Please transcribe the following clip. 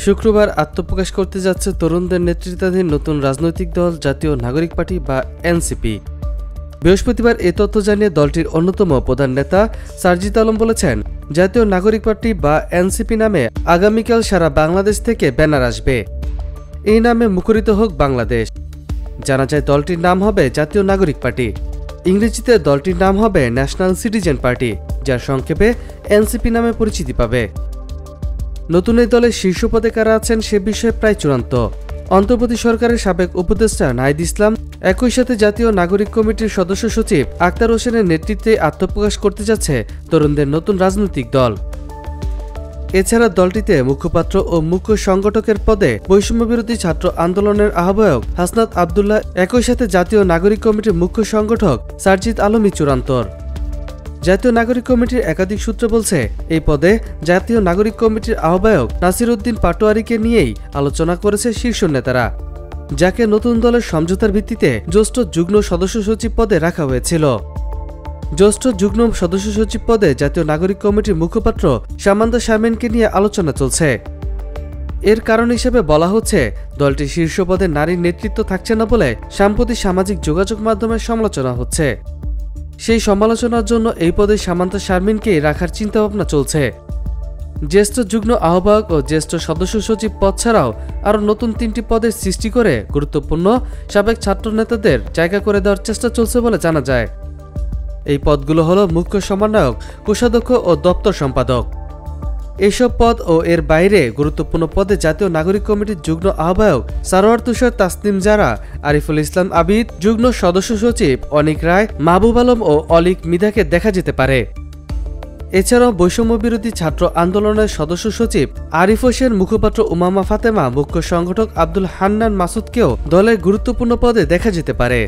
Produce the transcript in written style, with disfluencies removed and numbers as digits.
শুক্রবার আত্মপ্রকাশ করতে যাচ্ছে তরুণদের নেতৃত্বাধীন নতুন রাজনৈতিক দল জাতীয় নাগরিক পার্টি বা এনসিপি। বৃহস্পতিবার এ তথ্য জানিয়ে দলটির অন্যতম প্রধান নেতা সারজিদ আলম বলেছেন, জাতীয় নাগরিক পার্টি বা এনসিপি নামে আগামীকাল সারা বাংলাদেশ থেকে ব্যানার আসবে। এই নামে মুখরিত হোক বাংলাদেশ। জানা যায় দলটির নাম হবে জাতীয় নাগরিক পার্টি। ইংরেজিতে দলটির নাম হবে ন্যাশনাল সিটিজেন পার্টি, যার সংক্ষেপে এনসিপি নামে পরিচিতি পাবে। নতুন এই দলের শীর্ষ পদে কারা আছেন সে বিষয়ে প্রায় চূড়ান্ত। অন্তর্বর্তী সরকারের সাবেক উপদেষ্টা নাহিদ ইসলাম, একই সাথে জাতীয় নাগরিক কমিটির সদস্য সচিব আক্তার হোসেনের নেতৃত্বে আত্মপ্রকাশ করতে যাচ্ছে তরুণদের নতুন রাজনৈতিক দল। এছাড়া দলটিতে মুখপাত্র ও মুখ্য সংগঠকের পদে বৈষম্যবিরোধী ছাত্র আন্দোলনের আহ্বায়ক হাসনাত আবদুল্লাহ, একই সাথে জাতীয় নাগরিক কমিটির মুখ্য সংগঠক সারজিদ আলমই চূড়ান্তর। জাতীয় নাগরিক কমিটির একাধিক সূত্র বলছে, এই পদে জাতীয় নাগরিক কমিটির আহ্বায়ক নাসির উদ্দিন পাটোয়ারিকে নিয়েই আলোচনা করেছে শীর্ষ নেতারা, যাকে নতুন দলের সমঝোতার ভিত্তিতে জ্যেষ্ঠ যুগ্ম সদস্য সচিব পদে রাখা হয়েছিল। জ্যেষ্ঠ যুগ্ম সদস্য সচিব পদে জাতীয় নাগরিক কমিটির মুখপাত্র সামান্তা শারমিনকে নিয়ে আলোচনা চলছে। এর কারণ হিসেবে বলা হচ্ছে, দলটির শীর্ষ পদে নারীর নেতৃত্ব থাকছে না বলে সাম্প্রতিক সামাজিক যোগাযোগ মাধ্যমে সমালোচনা হচ্ছে। সেই সমালোচনার জন্য এই পদে সামান্তা শারমিনকেই রাখার চিন্তাভাবনা চলছে। জ্যেষ্ঠ যুগ্ম আহ্বায়ক ও জ্যেষ্ঠ সদস্য সচিব পদ ছাড়াও আরও নতুন 3টি পদের সৃষ্টি করে গুরুত্বপূর্ণ সাবেক ছাত্র নেতাদের জায়গা করে দেওয়ার চেষ্টা চলছে বলে জানা যায়। এই পদগুলো হল মুখ্য সমন্বয়ক, কোষাধ্যক্ষ ও দপ্তর সম্পাদক। এইসব পদ ও এর বাইরে গুরুত্বপূর্ণ পদে জাতীয় নাগরিক কমিটির যুগ্ম আহ্বায়ক সারোয়ার তুষার, তাসনিম জারা, আরিফুল ইসলাম আবিদ, যুগ্ম সদস্য সচিব অনিক রায়, মাহবুব আলম ও অলিক মৃধাকে দেখা যেতে পারে। এছাড়াও বৈষম্যবিরোধী ছাত্র আন্দোলনের সদস্য সচিব আরিফ হোসেন, মুখপাত্র উমামা ফাতেমা, মুখ্য সংগঠক আব্দুল হান্নান মাসুদকেও দলের গুরুত্বপূর্ণ পদে দেখা যেতে পারে।